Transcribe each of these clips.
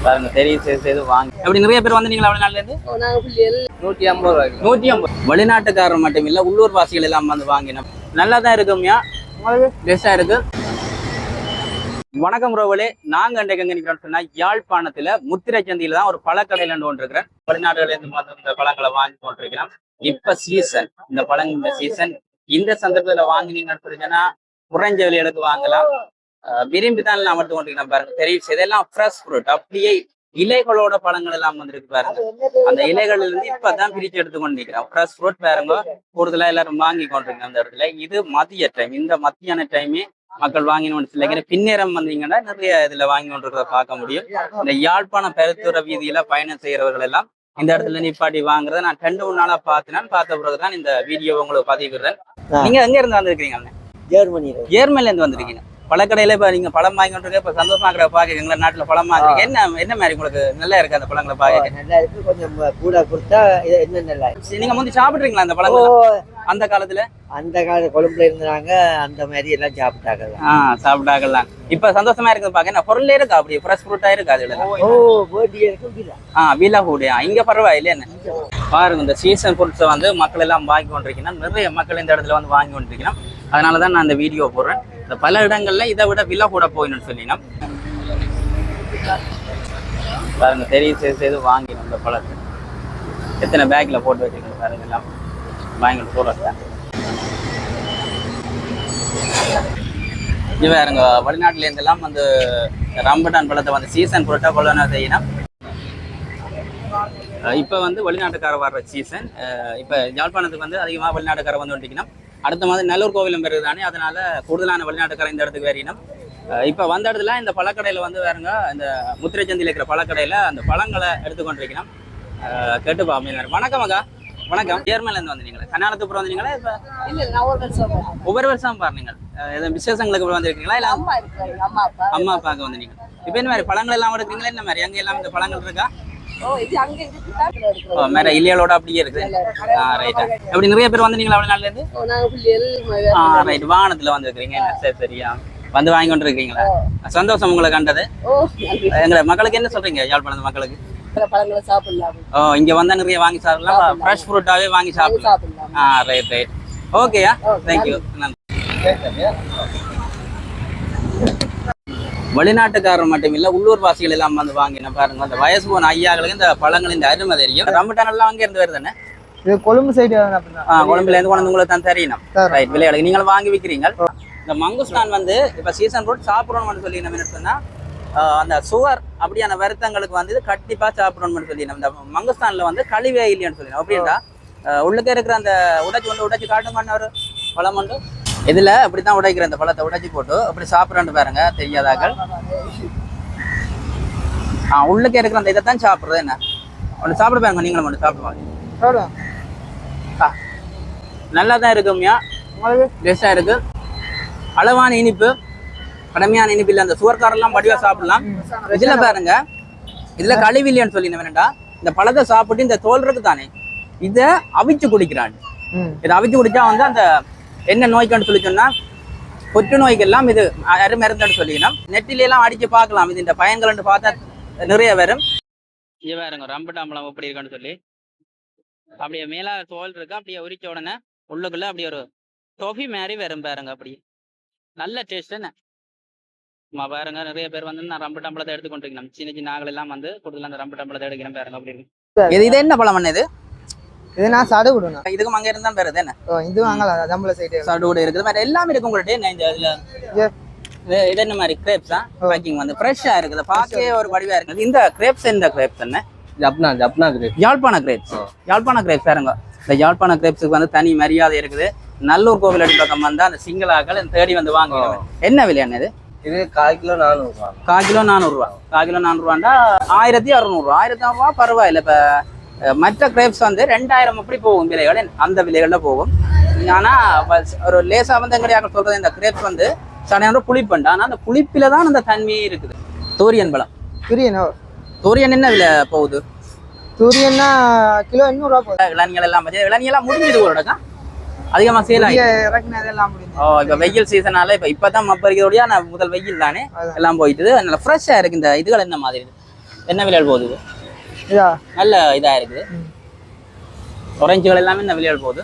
பாருங்க தெரியும் செய்து வாங்கி அப்படி நிறைய பேர் வந்து நீங்களா வெளிநாட்டுல இருந்து 150 ரூபாய்க்கு 150 வெளிநாட்டுக்காரர் மட்டும் இல்ல உள்ளூர் வாசிகள் எல்லாம் வந்து வாங்கினோம். நல்லா தான் இருக்கும்யா, பெஸ்டா இருக்கு. வணக்கம் ரோவலே, நாங்க அன்றைக்கு எங்க நிக்கிறோம்னு சொன்னா யாழ்ப்பாணத்துல முத்திரைச்சந்தியில தான் ஒரு பழக்கடையில ஒன்று இருக்கிறேன். வெளிநாடுகள்ல இருந்து வந்து இந்த பழங்களை வாங்கி கொண்டிருக்கிறோம். இப்ப சீசன், இந்த பழங்க சீசன். இந்த சந்தர்ப்பத்துல வாங்கினீங்கன்னு சொல்லிச்சுன்னா குறைஞ்ச விலைகளுக்கு வாங்கலாம். விரும்பி தான் அமர்த்து கொண்டிருக்கிறோம். பாருங்க தெரியும், இதெல்லாம் ஃப்ரெஷ் ஃப்ரூட், அப்படியே இலைகளோட பழங்கள் எல்லாம் வந்துருக்கு பாருங்க. அந்த இலைகள்ல இருந்து இப்பதான் பிரிச்சு எடுத்து கொண்டிருக்கிறோம். ஃப்ரெஷ் ஃப்ரூட் பாருங்க, கூடுதலா எல்லாரும் வாங்கி கொண்டிருக்கோம் அந்த இடத்துல. இது மதிய டைம், இந்த மத்தியான டைமே மக்கள் வாங்கினோன்னு சொல்லிக்கிற பின்னேரம் வந்தீங்கன்னா நிறைய இதுல வாங்கி கொண்டிருக்கிறத பார்க்க முடியும். இந்த யாழ்ப்பாணம் பெருத்துற வீதியில பயணம் செய்யறவர்கள் எல்லாம் இந்த இடத்துல நிப்பாட்டி வாங்குறத நான் 2-3 நாளா பார்த்த பிறகுதான் இந்த வீடியோ உங்களுக்கு பதிவிடுறேன். நீங்க எங்க இருந்து வந்திருக்கீங்க? ஜெர்மனில இருந்து வந்திருக்கீங்க. பழக்கடையில இப்ப நீங்க பழம் வாங்கி கொண்டிருக்க, இப்ப சந்தோஷமா இருக்கிற பாக்க எங்க நாட்டுல பழம் வாங்குறீங்க. என்ன மாதிரி உங்களுக்கு நல்லா இருக்கு அந்த பழங்களை பாக்க? நல்லா இருக்கு, கொஞ்சம் கூட கொடுத்தா என்ன நல்லா இருக்கு. நீங்க முந்தி சாப்பிட்றீங்களா அந்த பழங்கள்? அந்த காலத்துல கொழும்புல இருந்தாங்க, அந்த மாதிரி எல்லாம் சாப்பிட்டாங்க. சாப்பிட்டாங்கலாம். இப்ப சந்தோஷமா இருக்குது பாக்க. என்ன பொருளே இருக்கா அப்படி ஃப்ரெஷ் ஃப்ரூட்டா இருக்கு அதுல? வீலா கூடியா இங்க பரவாயில்ல. என்ன பாருங்க, இந்த சீசன் ஃப்ரூட்ஸை வந்து மக்கள் எல்லாம் வாங்கி கொண்டிருக்கணும். நிறைய மக்கள் இந்த இடத்துல வந்து வாங்கி கொண்டிருக்கணும். அதனாலதான் நான் இந்த வீடியோ போடுறேன். இந்த பல இடங்கள்ல இதை விட விலை கூட போயின்னு சொல்லினா பாருங்க தெரியும் செய்து வாங்கினோம். இந்த பழத்தை எத்தனை பேக்ல போட்டு வச்சுக்கணும் பாருங்க, எல்லாம் வாங்கி போடுறேன். இது வேறுங்க, வெளிநாட்டுல இருந்தெல்லாம் வந்து ரம்பட்டான் பழத்தை வந்து சீசன் பொருட்டா கொள்ளனா செய்யணும். இப்போ வந்து வெளிநாட்டுக்கார வர்ற சீசன். இப்போ யாழ்ப்பாணத்துக்கு வந்து அதிகமாக வெளிநாட்டுக்கார வந்து வந்துட்டிங்கன்னா அடுத்த மாதிரி நல்லூர் கோவிலும் பெருது தானே, அதனால கூடுதலான வெளிநாட்டுக்கார இந்த இடத்துக்கு வேறினோம். இப்போ வந்த இடத்துல இந்த பழக்கடையில் வந்து வேறுங்க, இந்த முத்திரைச்சந்தியில் இருக்கிற பழக்கடையில் அந்த பழங்களை எடுத்துக்கொண்டிருக்கணும். கேட்டு பாப்பீங்க. வணக்கம் அக்கா. வணக்கம். ஜெர்மனிலேருந்து வந்தீங்களா? கல்யாணத்துக்கு வந்தீங்களா? இப்போ ஒவ்வொரு வருஷம் பாருங்க, எதுவும் விசேஷங்களுக்கு வந்திருக்கீங்களா? இல்லை அம்மா அப்பாவுக்கு வந்தீங்க. இப்போ என்ன மாதிரி பழங்கள் எல்லாம் எடுக்கிறீங்களா? என்ன மாதிரி அங்கே எல்லாம் இந்த பழங்கள் இருக்கா? இலையோட அப்படியே இருக்கு. அப்படி நிறைய பேர் வந்தீங்களா வெளிநாட்டுல இருந்து? ரைட், வாகனத்துல வந்துருக்கீங்க. சரி சரியா வந்து வாங்கி கொண்டு இருக்கீங்களா? சந்தோஷம் உங்களை கண்டது. எங்க மக்களுக்கு என்ன சொல்றீங்க? யாழ்ப்பாணத்து மக்களுக்கு இங்க வந்தா நிறைய வாங்கி சாப்பிடலாம், ஃப்ரெஷ் ஃப்ரூட்டாவே வாங்கி சாப்பிடலாம். ரைட் ரைட், ஓகேயா, தேங்க்யூ. வெளிநாட்டுக்காரர் மட்டும் இல்ல உள்ளூர் வாசிகள் எல்லாம் வந்து வாங்கின பாருங்க. அந்த வயசு போன ஐயாக்களுக்கு இந்த பழங்களின் அருமை தெரியும். ரம்பட்டான் எல்லாம் அங்கே இருந்து வருதுன்னு கொழும்பு சைடு, கொழும்புல இருந்து கொண்டு உங்களுக்கு தான் தெரியணும். ரைட், விளையாடு நீங்களும் வாங்கி விற்கிறீங்க. இந்த மங்குஸ்தான் வந்து இப்ப சீசன் ஃப்ரூட் சாப்பிடணும்னு சொல்லி நம்ம என்ன சொன்னா, அந்த சுகர் அப்படியான வருத்தங்களுக்கு வந்து கண்டிப்பா சாப்பிடணும்னு சொல்லி நம்ம இந்த மங்குஸ்தான்ல வந்து கழிவே இல்லைன்னு சொல்லி அப்படின்டா உள்ளுக்க இருக்கிற அந்த உடைச்சு காட்டுமான ஒரு பழம் உண்டு. இதுல அப்படித்தான் உடைக்கிற இந்த பழத்தை உடைச்சி போட்டு அப்படி சாப்பிட்றான்னு பாருங்க தெரியாதாக்கள். உள்ளுக்க இருக்கிற அந்த இதைத்தான் சாப்பிட்றது. என்ன ஒன்று சாப்பிட பாருங்க, நீங்களும் ஒன்று சாப்பிடுவாங்க. நல்லா தான் இருக்கும்யா, பெஸ்டா இருக்கு. அளவான இனிப்பு, கடுமையான இனிப்பு இல்லை. அந்த சுகர்காரெல்லாம் வடிவா சாப்பிடலாம். இதுல பாருங்க, இதுல கழிவில்லைன்னு சொல்லி வேணுண்டா இந்த பழத்தை சாப்பிட்டு இந்த தோல் இருக்கு தானே, இதை அவிச்சு குடிக்கிறான். இதை அவிச்சு குடிச்சா வந்து அந்த என்ன நோய்க்குன்னு சொல்லி சொன்னா கொற்று நோய்க்கெல்லாம் இது மருந்துன்னு சொல்லிக்கணும். நெட்டிலாம் அடிச்சு பார்க்கலாம். இது இந்த பயன்கள் பார்த்தா நிறைய வரும். இங்கே வேறுங்க ரம்பட்டாம்பழம் எப்படி இருக்குன்னு சொல்லி அப்படியே மேலா தோல் இருக்கு, அப்படியே உரிச்ச உடனே உள்ளுக்குள்ள அப்படியே ஒரு டொஃபி மாதிரி வரும் பாருங்க. அப்படி நல்ல டேஸ்ட். என்ன பாருங்க, நிறைய பேர் வந்து நான் ரம்பட்டாம்பழத்தை எடுத்துக்கொண்டிருக்கணும். சின்ன சின்ன ஆகல எல்லாம் வந்து கூடுதல் அந்த ரம்பட்டாம்பழத்தை எடுக்கிறேன் பாருங்க. அப்படி இருக்கு. இது என்ன பழம் இது? இது நான் சடுகுடுனா. இதுக்கும் அங்க இருந்தா பேரு என்ன? இது வாங்கலாம், ஜம்பல சைடு சடுகுடு இருக்குது. வேற எல்லாமே இருக்கு உங்கள்ட்ட. என்ன இந்த இதுல இது என்ன மாதிரி கிரேப்ஸா? பேக்கிங் வந்து ஃப்ரெஷ்ஷா இருக்குது, பார்க்கவே ஒரு வடிவா இருக்குது. இந்த கிரேப்ஸ் எந்த கிரேப்ஸ் என்ன? ஜப்னா கிரேப்ஸ், யாழ்ப்பாண கிரேப்ஸ். யாழ்ப்பாண கிரேப்ஸ் பாருங்க. இந்த யாழ்ப்பாண கிரேப்ஸுக்கு வந்து தனி மரியாதை இருக்குது. நல்லூர் கோவில் அடி பக்கம் வந்தா அந்த சிங்களாக்கள் தேடி வந்து வாங்குவோம். என்ன விலை என்ன இது? இது 1/4 கிலோ 400 ரூபா. 1/4 கிலோ 400 ரூபா. 1/4 கிலோ 400 ரூபாண்டா 1600 1600 ரூபா பரவாயில்ல. இப்ப மற்ற கிரேப்ஸ் வந்து 2000 அப்படி போகும் விலைகள், அந்த விலைகள்ல போகும். ஆனா ஒரு லேசா வந்து எங்கடையாக சொல்றது இந்த கிரேப்ஸ் வந்து சடையான புளிப்பண்டு. ஆனா அந்த புளிப்பில தான் அந்த தன்மையே இருக்குது. தூரியன் பழம். தூரியன் என்ன விலை போகுது? தூரியன்னா கிலோ 800 ரூபா போகுது. இளநிகள் எல்லாம் இளநியெல்லாம் முடிஞ்சது ஒரு அதிகமா சேல் ஆகி இப்ப வெயில் சீசனால இப்பதான் மப்பரிக்கிறோடய முதல் வெயில் தானே எல்லாம் போயிட்டு. அதனால ஃப்ரெஷ்ஷா இருக்கு. இந்த இதுகள் என்ன மாதிரி என்ன விலைகள் போகுது இது? இதா நல்ல இதா இருக்குது. ஆரஞ்சுகள் எல்லாமே என்ன விலைகள் போகுது?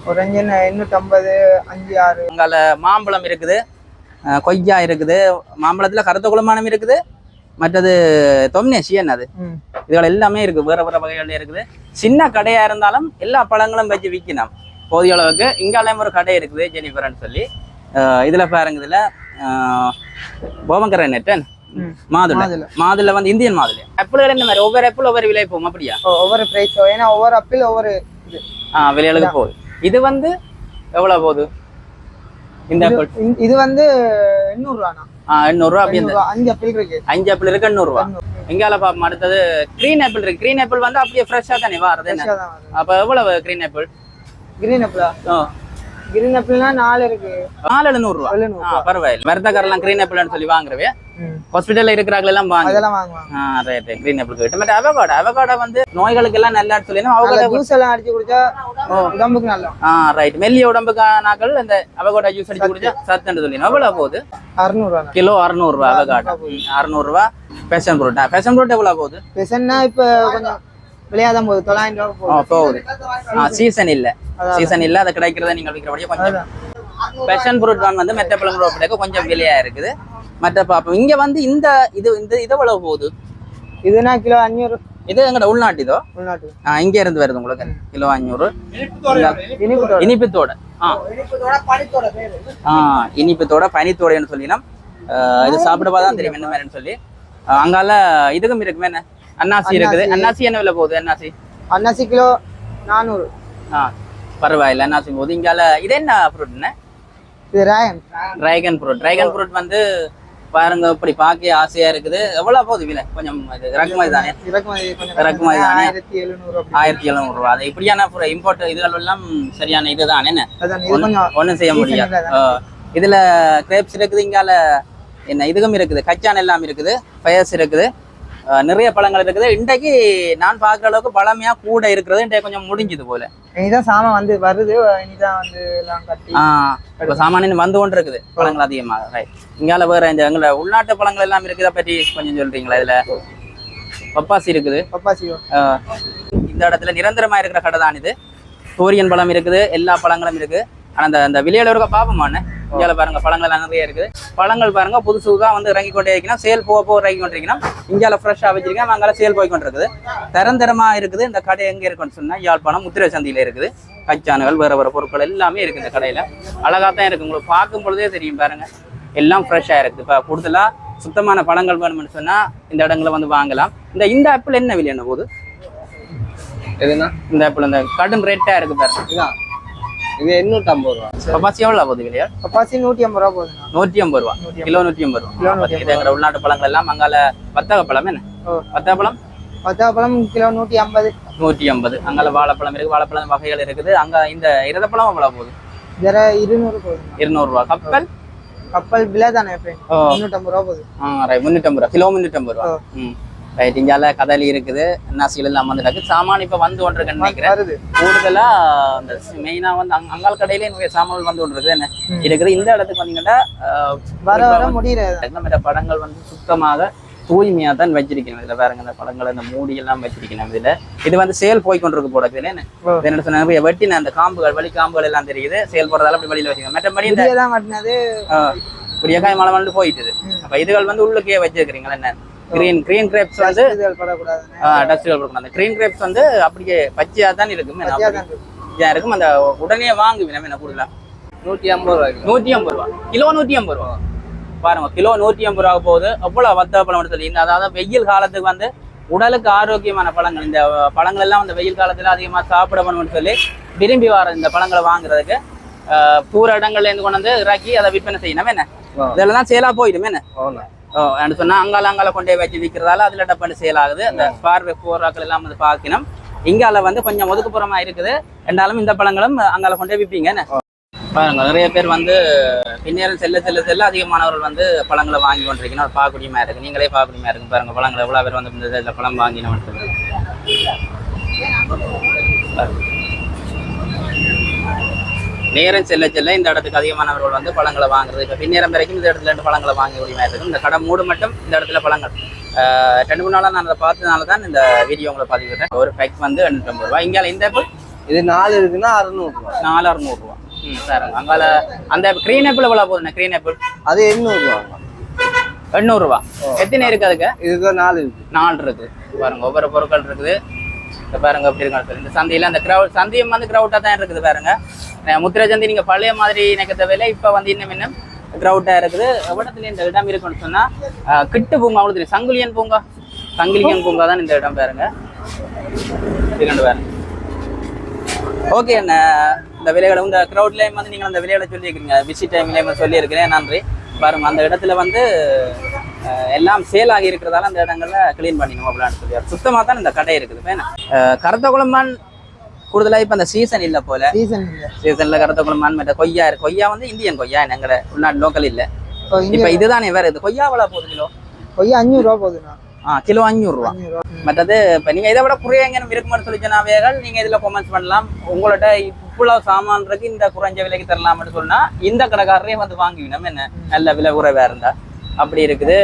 ஒரு 850 5 6. அங்கால மாம்பழம் இருக்குது, கொய்யா இருக்குது, மாம்பழத்துல கருத்த குளமானம் இருக்குது, மற்றது தொம்னேசி என்னது இதுகள் எல்லாமே இருக்கு. வேற வேற வகைகள் இருக்குது. சின்ன கடையா இருந்தாலும் எல்லா பழங்களும் வச்சு விற்கணும் போதிய அளவுக்கு. இங்காலையும் ஒரு கடை இருக்குது ஜெனிஃபர்னு சொல்லி. இதுல பாருங்க, இதுல போவங்கரை நெட்டன் மாதுளை வந்து இந்தியன் மாதுளை. ஆப்பிள்கள் என்ன மாதிரி ஒவ்வொரு ஆப்பிள் ஒவ்வொரு விலை போகும் அப்படியா? ஒவ்வொரு பிரைஸ், ஏன்னா ஒவ்வொரு ஆப்பிள் ஒவ்வொரு இது விலைகளுக்கு போகுது. இது வந்து எவ்வளவு போகுது? இந்த ஆப்பிள் இது வந்து 800 ரூபாண்ணா. 800 ரூபா. அப்படி 5 ஆப்பிள் இருக்கு. 5 ஆப்பிள் இருக்கு 800 ரூபா. எங்கால பாப்போம். அடுத்தது கிரீன் ஆப்பிள் இருக்கு. கிரீன் ஆப்பிள் வந்து அப்படியே ஃப்ரெஷ்ஷா தானே வருது என்ன? அப்ப எவ்வளவு கிரீன் ஆப்பிள்? கிரீன் ஆப்பிளா? கிரீன் ஆப்பிள்னா 4 இருக்கு. 400 ரூபா. பரவாயில்ல. மருந்தக்காரெல்லாம் கிரீன் ஆப்பிள்னு சொல்லி வாங்குறவே. ஹாஸ்பிட்டல்ல இருக்கிறாங்க எல்லாம் அதெல்லாம் வாங்குவாங்க. ரைட். கிரீன் ஆப்பிள் கிட்ட. மற்ற அவகாடோ வந்து நோய்களுக்கு எல்லாம் நல்லா சொல்லினா அவகாடோ ஜூஸ் எல்லாம் அடிச்சு குடிச்சா உடம்புக்கு நல்லா. ரைட். மெல்லிய உடம்புக்கு நாக்கள் இந்த அவகாடோ ஜூஸ் அடிச்சு குடிச்சா சத்துன்னு சொல்லினா எவ்வளவு போகுது? 600 ரூபா கிலோ. 600 ரூபா அவகாடோ. 600 ரூபா. Passion fruit. பேஷன் ஃப்ரூட் எவ்வளவு போகுது? பேஷன்னா இப்ப கொஞ்சம் விலையாதான் போகுது. 900 ரூபா போகுது. சீசன் இல்ல. சீசன் இல்ல. அது கிடைக்கிறத நீங்க விற்கிறபடியே கொஞ்சம். பேஷன் ஃப்ரூட் வந்து மெத்த பழம் கொஞ்சம் விலையா இருக்குது. மற்ற பாப்போம். இங்க வந்து இந்த இது எவ்வளவு போகுது? இதுனா கிலோ 500. இது எங்கட உள்நாட்டு இதோ? உள்நாட்டு. இங்க இருந்து வருது உங்களுக்கு. கிலோ 500. இனிப்புத்தோட இனிப்புத்தோட பனித்தோடன்னு சொல்லினா இது சாப்பிடப்பாதான் தெரியும் என்ன மாதிரின்னு சொல்லி. அங்கால இதுக்கும் இருக்குமே என்ன? அன்னாசி இருக்குது. அன்னாசி என்ன விலை போகுது? அன்னாசி கிலோ 400. பரவாயில்ல. அன்னாசி போகுது. இங்கால இது என்ன ஃப்ரூட்னு? இது டிராகன் ஃப்ரூட் வந்து பாருங்க, இப்படி பார்க்க ஆசையா இருக்குது. எவ்வளவு போகுது விலை? கொஞ்சம் இறக்குமதி தானே? இறக்குமதி தானே. 1700 ரூபா. அது இப்படியான இம்போர்ட் இதுகள் எல்லாம் சரியான இதுதான் என்ன? ஒண்ணும் செய்ய முடியாது. இதுல கிரேப்ஸ் இருக்குது. இங்கால என்ன இதுக்கும் இருக்குது. கச்சான் எல்லாம் இருக்குது. பயஸ் இருக்குது. நிறைய பழங்கள் இருக்குது. இன்றைக்கு நான் பார்க்குற அளவுக்கு பழமையா கூட இருக்கிறது. இன்றைக்கு கொஞ்சம் முடிஞ்சது போல. இனிதான் சாமான் வந்து வருது. இனிதான் வந்து எல்லாம் கட்டி இப்போ சாமானியம் வந்து கொண்டு இருக்குது பழங்கள் அதிகமாக. ரைட். இங்கால வேற இந்த எங்களை உள்நாட்டு பழங்கள் எல்லாம் இருக்குதா பற்றி கொஞ்சம் சொல்றீங்களா? இதுல பப்பாசி இருக்குது. இந்த இடத்துல நிரந்தரமா இருக்கிற கடை தான் இது. சூரியன் பழம் இருக்குது. எல்லா பழங்களும் இருக்கு. ஆனா அந்த விலையில இருக்க பாப்போமாண்ணே. இங்கே பாருங்க பழங்கள் எல்லாம் நிறைய இருக்குது. பழங்கள் பாருங்க புதுசு தான் வந்து இறங்கி கொண்டே இருக்கணும். சேல் போக இறங்கி கொண்டிருக்கணும். இந்தியாவில் ஃப்ரெஷ்ஷாக வச்சிருக்கேன். அங்கால சேல் போய் கொண்டிருக்குது. தரந்தரமா இருக்குது. இந்த கடை எங்க இருக்குன்னு சொன்னா யாழ்ப்பாணம் முத்திரை சந்தையில இருக்குது. கச்சானுகள் வேற வேற பொருட்கள் எல்லாமே இருக்கு இந்த கடையில. அழகாத்தான் இருக்கு. உங்களுக்கு பார்க்கும் பொழுதே தெரியும் பாருங்க. எல்லாம் ஃப்ரெஷ்ஷா இருக்குது. இப்போ கூடுதலா சுத்தமான பழங்கள் வேணும்னு சொன்னா இந்த இடங்களை வந்து வாங்கலாம். இந்த ஆப்பிள் என்ன விலை என்ன போகுது? எதுனா இந்த ஆப்பிள் இந்த கடும் ரேட்டா இருக்கு பாருங்க. இது 850 ரூபா. பப்பாசி எவ்வளவு போகுது விலையா? பப்பாசி 150 ரூபா போகுது. 150 ரூபா. கிலோ 150 ரூபா. இது எங்க உள்நாட்டு பழங்கள் எல்லாம். அங்கால வத்தக பழம் என்ன? வத்தக பழம் கிலோ 150. 150. அங்கால வாழைப்பழம் இருக்கு. வாழைப்பழம் வகைகள் இருக்குது. அங்க இந்த இரதப்பழம் எவ்வளவு போகுது? 200 போகுது. 200 ரூபா. கப்பல் விலை தானே? 350 ரூபா போகுது. 350 ரூபா. கிலோ 350 ரூபா. ரைட். இங்கால கதலி இருக்குது. அன்னாசிகள் எல்லாம் வந்துருக்கு. சாமான் இப்ப வந்து கொண்டிருக்குன்னு நினைக்கிறேன். கூடுதலா அந்த மெயினா வந்து அங்கால் கடையிலே நிறைய சாமான்கள் வந்து கொண்டிருக்கு என்ன இருக்குது. இந்த இடத்துக்கு வந்தீங்கன்னா வர முடியல. படங்கள் வந்து சுத்தமாக தூய்மையா தான் வச்சிருக்கணும். இதுல பாருங்க இந்த படங்கள் இந்த மூடி எல்லாம் வச்சிருக்கணும். இதுல இது வந்து சேல் போய் கொண்டிருக்கு போல இதுல என்ன சொன்னாங்க. வெட்டின அந்த காம்புகள் வலி காம்புகள் எல்லாம் தெரியுது. சேல் போறதால அப்படி வழியில வச்சுக்கணும். மற்றபடி இப்படியே மழை வந்து போயிட்டுது. அப்ப இதுகள் வந்து உள்ளுக்கே வச்சிருக்கிறீங்களா என்ன? கிரீன் கிரேப்ஸ் வந்து டஸ்ட்கள் கொடுக்கணும். அந்த கிரீன் கிரேப்ஸ் வந்து அப்படியே பச்சையா தான் இருக்கும். இருக்கும். அந்த உடனே வாங்குவேன் என்ன கூடுதலா 150 ரூபா. 150 ரூபா. கிலோ 150 ரூபா. பாருங்க கிலோ 150 ரூபா போகுது. அவ்வளவு வத்த பழம் சொல்லி. அதாவது வெயில் காலத்துக்கு வந்து உடலுக்கு ஆரோக்கியமான பழங்கள். இந்த பழங்கள் எல்லாம் அந்த வெயில் காலத்துல அதிகமா சாப்பிடணும்னு சொல்லி விரும்பி வர இந்த பழங்களை வாங்குறதுக்கு பூர இடங்கள்ல இருந்து கொண்டு வந்து இறக்கி அதை விற்பனை செய்யணும் என்ன? இதெல்லாம் சேலா போயிடும் என்ன? சொன்னா அங்கால கொண்டே வச்சு விற்கிறதால அதுல டப்பண்டு சேல் ஆகுது. அந்த பார்வை போராக்கள் எல்லாம் வந்து பார்க்கணும். இங்கால வந்து கொஞ்சம் ஒதுக்குப்புறமா இருக்குது. ரெண்டாலும் இந்த பழங்களும் அங்கால கொண்டே விற்பீங்க என்ன? பாருங்க நிறைய பேர் வந்து பின்னேரம் செல்ல அதிகமானவர்கள் வந்து பழங்களை வாங்கி கொண்டிருக்கணும். அது பார்க்கக்கூடியமா இருக்கு. நீங்களே பார்க்கக்கூடியமா இருக்கு. பாருங்க பழங்கள் எவ்வளவு பேர் வந்து இந்த பழம் வாங்கினோம். நேரம் செல்ல இந்த இடத்துக்கு அதிகமானவர்கள் வந்து பழங்களை வாங்குறது. இப்போ பின்னேரம் வரைக்கும் இந்த இடத்துல இருந்து பழங்களை வாங்க முடியுமா இருக்கும். இந்த கடை மூடு மட்டும் இந்த இடத்துல பழங்கள் ரெண்டு மூணு நாளாக நான் அதை பார்த்ததுனால தான் இந்த வீடியோ உங்களை பதிவிடுறேன். ஒரு பேக் வந்து 850 ரூபா. இங்கே இந்த ஆப்பிள் இது 4 இருக்குன்னா 600 ரூபா. 4 600 ரூபா. சார் அங்கால அந்த க்ரீன் ஆப்பிள் எவ்வளோ போகுதுண்ணே? க்ரீன் ஆப்பிள் அது 800 ரூபா. 800 ரூபா. எத்தனை இருக்கு அதுக்கு? இதுக்கு 4 இருக்கு. 4 இருக்கு பாருங்க. ஒவ்வொரு பொருட்கள் இருக்குது. இப்போ பாருங்க எப்படி இருக்காங்க இந்த சந்தையில். அந்த கிரௌட் சந்தையும் வந்து கிரௌட்டாக தான் இருக்குது பாருங்க. முத்திரை சந்தை நீங்கள் பழைய மாதிரி நினைக்க தேவையில்லை. இப்போ வந்து இன்னும் கிரௌட்டாக இருக்குது. எவ்வளோத்துல இந்த இடம் இருக்குன்னு சொன்னால் கிட்டு பூங்கா அவ்வளோ தெரியும். சங்கிலியன் பூங்கா தான் இந்த இடம் பாருங்க. இதுக்கண்டு பாருங்க. ஓகே அண்ணா, இந்த விலைகளை இந்த க்ரௌட்லேயும் வந்து நீங்கள் அந்த விலைகளை சொல்லியிருக்கிறீங்க. விசிட் டைம்லேயும் சொல்லியிருக்கிறேன். நன்றி. பாருங்க அந்த இடத்துல வந்து எல்லாம் சேல் ஆகி இருக்கிறதால அந்த இடங்கள்ல கிளீன் பண்ணிக்கணும் அப்படின்னு சொல்லி சுத்தமாக தான் இந்த கடை இருக்குது. வேணா கருத்த குளம்பான் கூடுதலாக இப்போ அந்த சீசன் இல்லை போல. சீசனில் கருத்த குளம்பான் மற்ற கொய்யா வந்து இந்தியன் கொய்யா எங்களை உள்நாட்டு லோக்கல் இல்லை. இப்போ இதுதானே வேற இது கொய்யா எவ்வளோ போகுது கிலோ? கொய்யா 500 ரூபா போகுதுண்ணா. கிலோ 500 ரூபா. மற்றது இப்போ நீங்கள் இதை விட குறைய எங்கே இருக்குமான்னு சொல்லி சொன்னாவேகள் நீங்கள் இதில் கொமெண்ட்ஸ் பண்ணலாம். உங்கள்கிட்ட இவ்வளவு சாமான் இருக்கு இந்த குறைஞ்ச விலைக்கு தரலாம்னு சொன்னா இந்த கடைக்காரரே வந்து வாங்குவினோம். என்ன நல்ல விலை குறைவா இருந்தா அப்படி இருக்குது.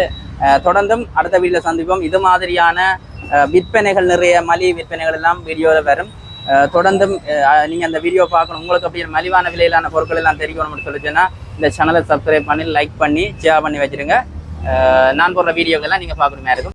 தொடர்ந்தும் அடுத்த வீடியோல சந்திப்போம். இது மாதிரியான விற்பனைகள் நிறைய மலிவு விற்பனைகள் எல்லாம் வீடியோவில் வரும். தொடர்ந்தும் நீங்க அந்த வீடியோ பார்க்கணும். உங்களுக்கு அப்படி மலிவான விலையிலான பொருட்கள் எல்லாம் தெரிவிக்கணும்னு சொல்லிச்சுன்னா இந்த சேனலை சப்ஸ்கிரைப் பண்ணி லைக் பண்ணி ஷேர் பண்ணி வச்சிருங்க. நான் போடுற வீடியோக்கெல்லாம் நீங்க பார்க்கணுமே இருக்கும்.